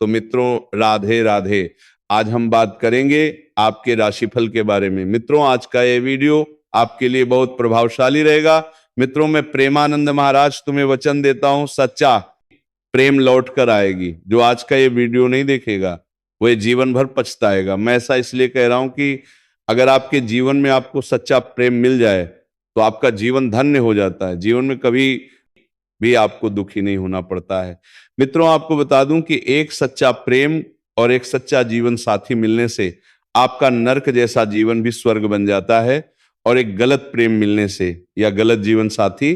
तो मित्रों राधे राधे। आज हम बात करेंगे आपके राशिफल के बारे में। मित्रों आज का ये वीडियो आपके लिए बहुत प्रभावशाली रहेगा। मित्रों मैं प्रेमानंद महाराज तुम्हें वचन देता हूं, सच्चा प्रेम लौट कर आएगी। जो आज का ये वीडियो नहीं देखेगा वो ये जीवन भर पछताएगा। मैं ऐसा इसलिए कह रहा हूं कि अगर आपके जीवन में आपको सच्चा प्रेम मिल जाए तो आपका जीवन धन्य हो जाता है। जीवन में कभी भी आपको दुखी नहीं होना पड़ता है। मित्रों आपको बता दूं कि एक सच्चा प्रेम और एक सच्चा जीवन साथी मिलने से आपका नर्क जैसा जीवन भी स्वर्ग बन जाता है, और एक गलत प्रेम मिलने से या गलत जीवन साथी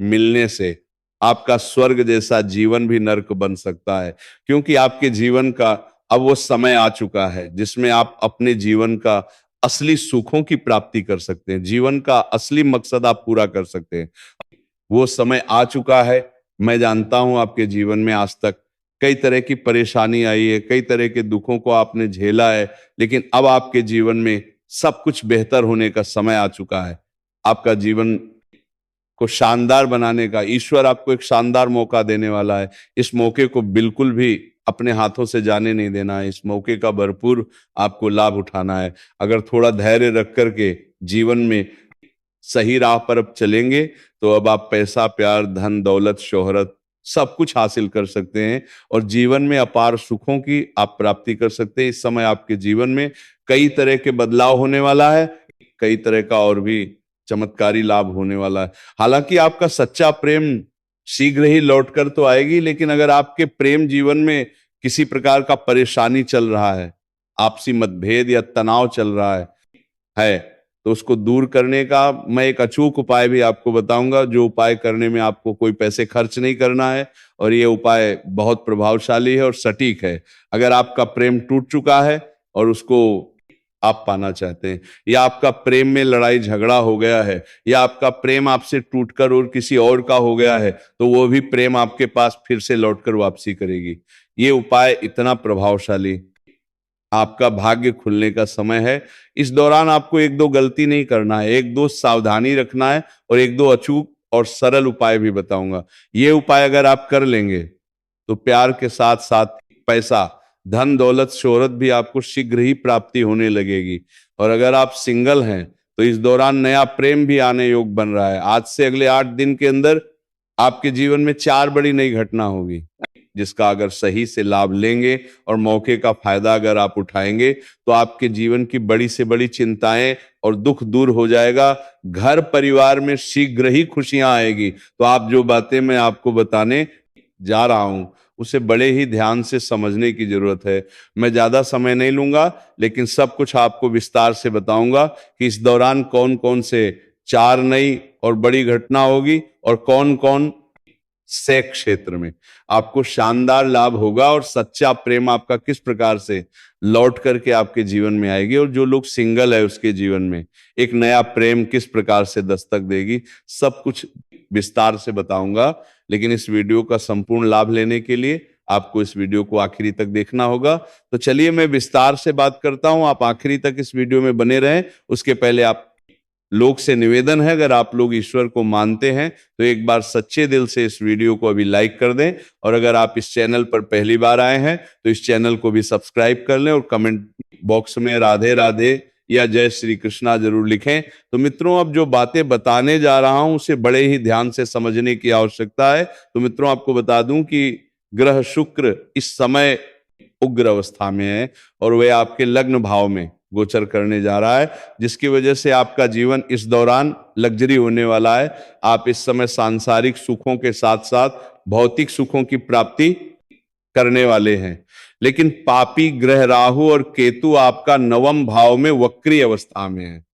मिलने से आपका स्वर्ग जैसा जीवन भी नर्क बन सकता है। क्योंकि आपके जीवन का अब वो समय आ चुका है जिसमें आप अपने जीवन का असली सुखों की प्राप्ति कर सकते हैं, जीवन का असली मकसद आप पूरा कर सकते हैं। वो समय आ चुका है। मैं जानता हूं आपके जीवन में आज तक कई तरह की परेशानी आई है, कई तरह के दुखों को आपने झेला है, लेकिन अब आपके जीवन में सब कुछ बेहतर होने का समय आ चुका है। आपका जीवन को शानदार बनाने का ईश्वर आपको एक शानदार मौका देने वाला है। इस मौके को बिल्कुल भी अपने हाथों से जाने नहीं देना है। इस मौके का भरपूर आपको लाभ उठाना है। अगर थोड़ा धैर्य रख करके जीवन में सही राह पर अब चलेंगे तो अब आप पैसा, प्यार, धन, दौलत, शोहरत सब कुछ हासिल कर सकते हैं और जीवन में अपार सुखों की आप प्राप्ति कर सकते हैं। इस समय आपके जीवन में कई तरह के बदलाव होने वाला है, कई तरह का और भी चमत्कारी लाभ होने वाला है। हालांकि आपका सच्चा प्रेम शीघ्र ही लौट कर तो आएगी, लेकिन अगर आपके प्रेम जीवन में किसी प्रकार का परेशानी चल रहा है, आपसी मतभेद या तनाव चल रहा है तो उसको दूर करने का मैं एक अचूक उपाय भी आपको बताऊंगा, जो उपाय करने में आपको कोई पैसे खर्च नहीं करना है और ये उपाय बहुत प्रभावशाली है और सटीक है। अगर आपका प्रेम टूट चुका है और उसको आप पाना चाहते हैं, या आपका प्रेम में लड़ाई झगड़ा हो गया है, या आपका प्रेम आपसे टूटकर और किसी और का हो गया है, तो वो भी प्रेम आपके पास फिर से लौटकर वापसी करेगी। ये उपाय इतना प्रभावशाली, आपका भाग्य खुलने का समय है। इस दौरान आपको एक दो गलती नहीं करना है, एक दो सावधानी रखना है और एक दो अचूक और सरल उपाय भी बताऊंगा। ये उपाय अगर आप कर लेंगे तो प्यार के साथ साथ पैसा, धन, दौलत, शोहरत भी आपको शीघ्र ही प्राप्ति होने लगेगी। और अगर आप सिंगल हैं तो इस दौरान नया प्रेम भी आने योग बन रहा है। आज से अगले 8 दिन के अंदर आपके जीवन में 4 बड़ी नई घटना होगी, जिसका अगर सही से लाभ लेंगे और मौके का फायदा अगर आप उठाएंगे तो आपके जीवन की बड़ी से बड़ी चिंताएं और दुख दूर हो जाएगा। घर परिवार में शीघ्र ही खुशियां आएगी। तो आप जो बातें मैं आपको बताने जा रहा हूं उसे बड़े ही ध्यान से समझने की जरूरत है। मैं ज्यादा समय नहीं लूंगा, लेकिन सब कुछ आपको विस्तार से बताऊंगा कि इस दौरान कौन कौन से 4 नई और बड़ी घटना होगी और कौन कौन से क्षेत्र में आपको शानदार लाभ होगा और सच्चा प्रेम आपका किस प्रकार से लौट करके आपके जीवन में आएगी, और जो लोग सिंगल है उसके जीवन में एक नया प्रेम किस प्रकार से दस्तक देगी, सब कुछ विस्तार से बताऊंगा। लेकिन इस वीडियो का संपूर्ण लाभ लेने के लिए आपको इस वीडियो को आखिरी तक देखना होगा। तो चलिए मैं विस्तार से बात करता हूं, आप आखिरी तक इस वीडियो में बने रहें। उसके पहले आप लोग से निवेदन है, अगर आप लोग ईश्वर को मानते हैं तो एक बार सच्चे दिल से इस वीडियो को अभी लाइक कर दें, और अगर आप इस चैनल पर पहली बार आए हैं तो इस चैनल को भी सब्सक्राइब कर लें और कमेंट बॉक्स में राधे राधे या जय श्री कृष्णा जरूर लिखें। तो मित्रों अब जो बातें बताने जा रहा हूं उसे बड़े ही ध्यान से समझने की आवश्यकता है। तो मित्रों आपको बता दूं कि ग्रह शुक्र इस समय उग्र अवस्था में है और वह आपके लग्न भाव में गोचर करने जा रहा है, जिसकी वजह से आपका जीवन इस दौरान लग्जरी होने वाला है। आप इस समय सांसारिक सुखों के साथ साथ भौतिक सुखों की प्राप्ति करने वाले हैं। लेकिन पापी ग्रह राहु और केतु आपका 9वें भाव में वक्री अवस्था में है,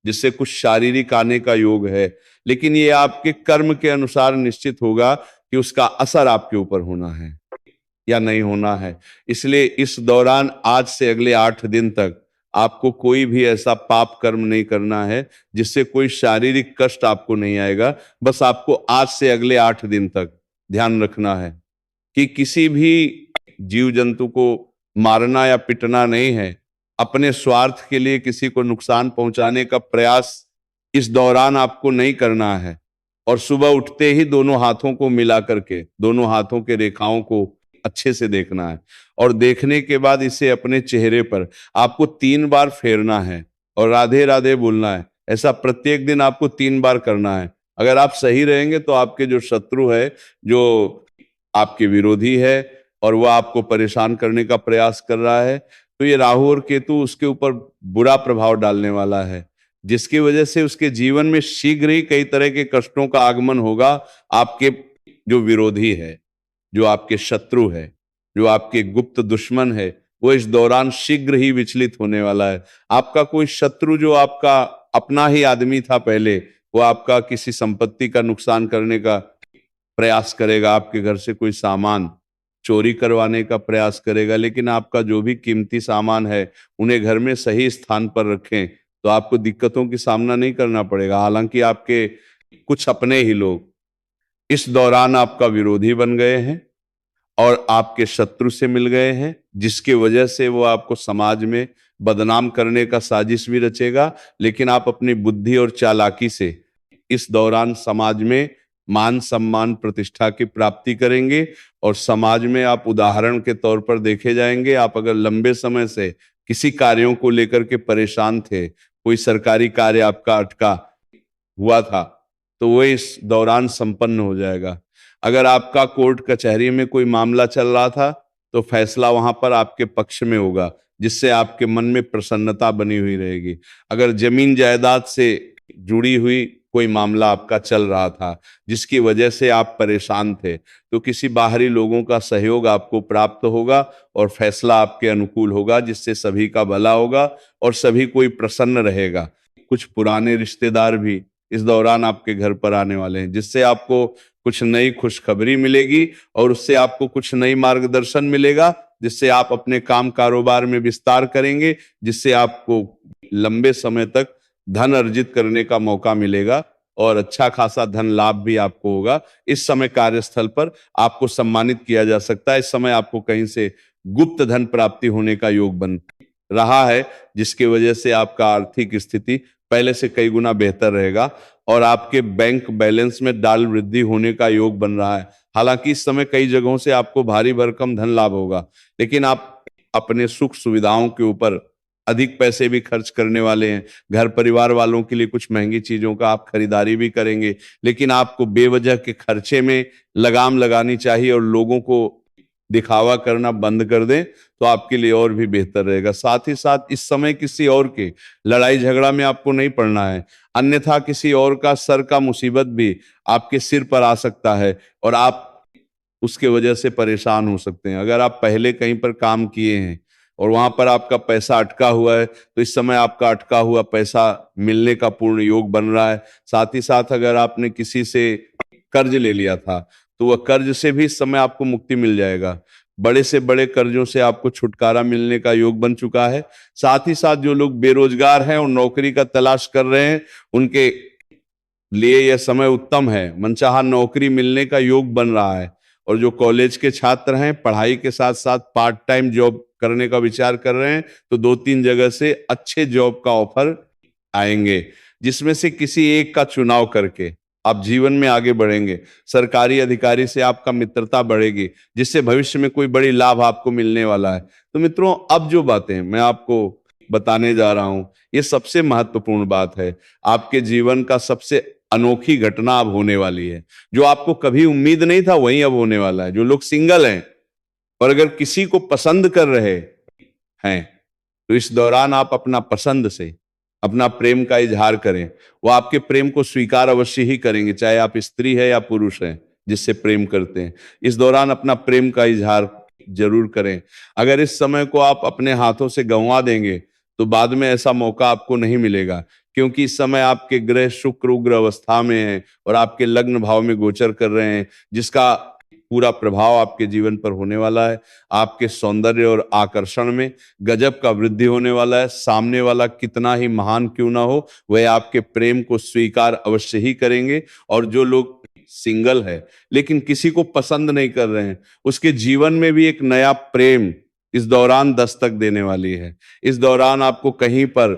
जिससे कुछ शारीरिक आने का योग है, लेकिन ये आपके कर्म के अनुसार निश्चित होगा कि उसका असर आपके ऊपर होना है या नहीं होना है। इसलिए इस दौरान आज से अगले 8 दिन तक आपको कोई भी ऐसा पाप कर्म नहीं करना है जिससे कोई शारीरिक कष्ट आपको नहीं आएगा। बस आपको आज से अगले 8 दिन तक ध्यान रखना है कि किसी भी जीव जंतु को मारना या पिटना नहीं है। अपने स्वार्थ के लिए किसी को नुकसान पहुंचाने का प्रयास इस दौरान आपको नहीं करना है। और सुबह उठते ही दोनों हाथों को मिला करके, दोनों हाथों के रेखाओं को अच्छे से देखना है, और देखने के बाद इसे अपने चेहरे पर आपको 3 बार फेरना है और राधे राधे बोलना है। ऐसा प्रत्येक दिन आपको 3 बार करना है। अगर आप सही रहेंगे तो आपके जो शत्रु है, जो आपके विरोधी है और वह आपको परेशान करने का प्रयास कर रहा है, तो ये राहु और केतु उसके ऊपर बुरा प्रभाव डालने वाला है, जिसकी वजह से उसके जीवन में शीघ्र ही कई तरह के कष्टों का आगमन होगा। आपके जो विरोधी है, जो आपके शत्रु है, जो आपके गुप्त दुश्मन है, वो इस दौरान शीघ्र ही विचलित होने वाला है। आपका कोई शत्रु जो आपका अपना ही आदमी था पहले, वो आपका किसी संपत्ति का नुकसान करने का प्रयास करेगा, आपके घर से कोई सामान चोरी करवाने का प्रयास करेगा। लेकिन आपका जो भी कीमती सामान है, उन्हें घर में सही स्थान पर रखें तो आपको दिक्कतों की सामना नहीं करना पड़ेगा। हालांकि आपके कुछ अपने ही लोग इस दौरान आपका विरोधी बन गए हैं और आपके शत्रु से मिल गए हैं, जिसकी वजह से वो आपको समाज में बदनाम करने का साजिश भी रचेगा। लेकिन आप अपनी बुद्धि और चालाकी से इस दौरान समाज में मान सम्मान प्रतिष्ठा की प्राप्ति करेंगे और समाज में आप उदाहरण के तौर पर देखे जाएंगे। आप अगर लंबे समय से किसी कार्यों को लेकर के परेशान थे, कोई सरकारी कार्य आपका अटका हुआ था, तो वो इस दौरान संपन्न हो जाएगा। अगर आपका कोर्ट कचहरी में कोई मामला चल रहा था, तो फैसला वहां पर आपके पक्ष में होगा, जिससे आपके मन में प्रसन्नता बनी हुई रहेगी। अगर जमीन जायदाद से जुड़ी हुई कोई मामला आपका चल रहा था, जिसकी वजह से आप परेशान थे, तो किसी बाहरी लोगों का सहयोग आपको प्राप्त होगा और फैसला आपके अनुकूल होगा, जिससे सभी का भला होगा और सभी कोई प्रसन्न रहेगा। कुछ पुराने रिश्तेदार भी इस दौरान आपके घर पर आने वाले हैं, जिससे आपको कुछ नई खुशखबरी मिलेगी और उससे आपको कुछ नई मार्गदर्शन मिलेगा, जिससे आप अपने काम कारोबार में विस्तार करेंगे, जिससे आपको लंबे समय तक धन अर्जित करने का मौका मिलेगा और अच्छा खासा धन लाभ भी आपको होगा। इस समय कार्यस्थल पर आपको सम्मानित किया जा सकता है। इस समय आपको कहीं से गुप्त धन प्राप्ति होने का योग बन रहा है, जिसकी वजह से आपका आर्थिक स्थिति पहले से कई गुना बेहतर रहेगा और आपके बैंक बैलेंस में डाल वृद्धि होने का योग बन रहा है। हालांकि इस समय कई जगहों से आपको भारी भरकम धन लाभ होगा, लेकिन आप अपने सुख सुविधाओं के ऊपर अधिक पैसे भी खर्च करने वाले हैं। घर परिवार वालों के लिए कुछ महंगी चीजों का आप खरीदारी भी करेंगे, लेकिन आपको बेवजह के खर्चे में लगाम लगानी चाहिए और लोगों को दिखावा करना बंद कर दें, तो आपके लिए और भी बेहतर रहेगा। साथ ही साथ इस समय किसी और के लड़ाई झगड़ा में आपको नहीं पड़ना है, अन्यथा किसी और का सर का मुसीबत भी आपके सिर पर आ सकता है और आप उसके वजह से परेशान हो सकते हैं। अगर आप पहले कहीं पर काम किए हैं और वहां पर आपका पैसा अटका हुआ है, तो इस समय आपका अटका हुआ पैसा मिलने का पूर्ण योग बन रहा है। साथ ही साथ अगर आपने किसी से कर्ज ले लिया था, तो वह कर्ज से भी इस समय आपको मुक्ति मिल जाएगा। बड़े से बड़े कर्जों से आपको छुटकारा मिलने का योग बन चुका है। साथ ही साथ जो लोग बेरोजगार हैं और नौकरी का तलाश कर रहे हैं, उनके लिए यह समय उत्तम है। मनचाहा नौकरी मिलने का योग बन रहा है। और जो कॉलेज के छात्र हैं, पढ़ाई के साथ साथ पार्ट टाइम जॉब करने का विचार कर रहे हैं, तो 2-3 जगह से अच्छे जॉब का ऑफर आएंगे, जिसमें से किसी एक का चुनाव करके आप जीवन में आगे बढ़ेंगे। सरकारी अधिकारी से आपका मित्रता बढ़ेगी, जिससे भविष्य में कोई बड़ी लाभ आपको मिलने वाला है। तो मित्रों, अब जो बातें मैं आपको बताने जा रहा हूं, ये सबसे महत्वपूर्ण बात है। आपके जीवन का सबसे अनोखी घटना अब होने वाली है। जो आपको कभी उम्मीद नहीं था, वही अब होने वाला है। जो लोग सिंगल हैं और अगर किसी को पसंद कर रहे हैं, तो इस दौरान आप अपना पसंद से अपना प्रेम का इजहार करें। वो आपके प्रेम को स्वीकार अवश्य ही करेंगे, चाहे आप स्त्री है या पुरुष हैं जिससे प्रेम करते हैं। इस दौरान अपना प्रेम का इजहार जरूर करें। अगर इस समय को आप अपने हाथों से गंवा देंगे, तो बाद में ऐसा मौका आपको नहीं मिलेगा, क्योंकि इस समय आपके ग्रह शुक्र उग्र अवस्था में है और आपके लग्न भाव में गोचर कर रहे हैं, जिसका पूरा प्रभाव आपके जीवन पर होने वाला है। आपके सौंदर्य और आकर्षण में गजब का वृद्धि होने वाला है। सामने वाला कितना ही महान क्यों ना हो, वह आपके प्रेम को स्वीकार अवश्य ही करेंगे। और जो लोग सिंगल है लेकिन किसी को पसंद नहीं कर रहे हैं, उसके जीवन में भी एक नया प्रेम इस दौरान दस्तक देने वाली है। इस दौरान आपको कहीं पर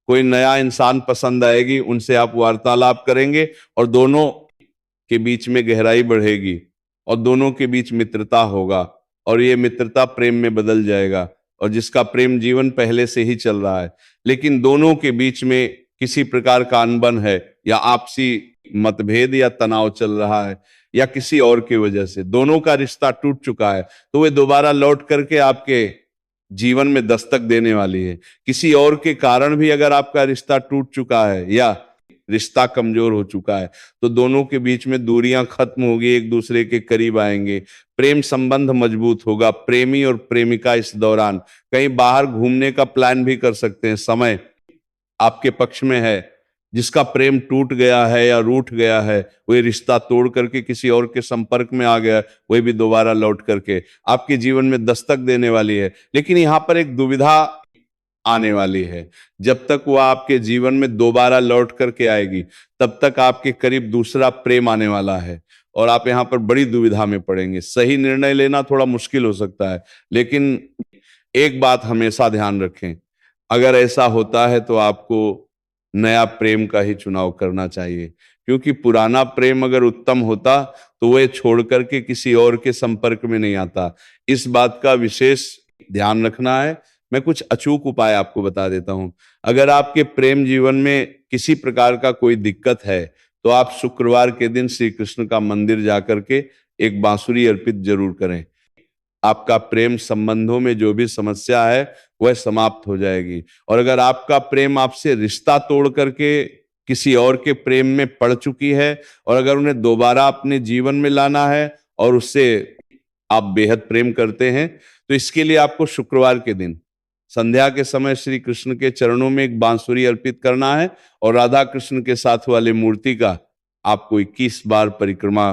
कोई नया इंसान पसंद आएगी, उनसे आप वार्तालाप करेंगे और दोनों के बीच में गहराई बढ़ेगी और दोनों के बीच मित्रता होगा। और ये मित्रता प्रेम में बदल जाएगा, और जिसका प्रेम जीवन पहले से ही चल रहा है, लेकिन दोनों के बीच में किसी प्रकार का अनबन है या आपसी मतभेद या तनाव चल रहा है या किसी और की वजह से दोनों का रिश्ता टूट चुका है, तो वे दोबारा लौट करके आपके जीवन में दस्तक देने वाली है। किसी और के कारण भी अगर आपका रिश्ता टूट चुका है या रिश्ता कमजोर हो चुका है, तो दोनों के बीच में दूरियां खत्म होगी, एक दूसरे के करीब आएंगे, प्रेम संबंध मजबूत होगा। प्रेमी और प्रेमिका इस दौरान कहीं बाहर घूमने का प्लान भी कर सकते हैं, समय आपके पक्ष में है। जिसका प्रेम टूट गया है या रूठ गया है, वही रिश्ता तोड़ करके किसी और के संपर्क में आ गया, वही भी दोबारा लौट करके आपके जीवन में दस्तक देने वाली है। लेकिन यहाँ पर एक दुविधा आने वाली है, जब तक वह आपके जीवन में दोबारा लौट करके आएगी, तब तक आपके करीब दूसरा प्रेम आने वाला है और आप यहाँ पर बड़ी दुविधा में पड़ेंगे। सही निर्णय लेना थोड़ा मुश्किल हो सकता है, लेकिन एक बात हमेशा ध्यान रखें, अगर ऐसा होता है तो आपको नया प्रेम का ही चुनाव करना चाहिए, क्योंकि पुराना प्रेम अगर उत्तम होता तो वह छोड़ करके किसी और के संपर्क में नहीं आता। इस बात का विशेष ध्यान रखना है। मैं कुछ अचूक उपाय आपको बता देता हूं। अगर आपके प्रेम जीवन में किसी प्रकार का कोई दिक्कत है, तो आप शुक्रवार के दिन श्री कृष्ण का मंदिर जाकर के एक बांसुरी अर्पित जरूर करें। आपका प्रेम संबंधों में जो भी समस्या है वह समाप्त हो जाएगी। और अगर आपका प्रेम आपसे रिश्ता तोड़ करके किसी और के प्रेम में पड़ चुकी है और अगर उन्हें दोबारा अपने जीवन में लाना है और उससे आप बेहद प्रेम करते हैं, तो इसके लिए आपको शुक्रवार के दिन संध्या के समय श्री कृष्ण के चरणों में एक बांसुरी अर्पित करना है और राधा कृष्ण के साथ वाले मूर्ति का आपको 21 बार परिक्रमा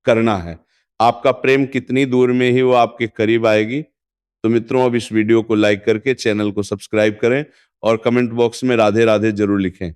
करना है। आपका प्रेम कितनी दूर में ही वो आपके करीब आएगी। तो मित्रों, अब इस वीडियो को लाइक करके चैनल को सब्सक्राइब करें और कमेंट बॉक्स में राधे राधे जरूर लिखें।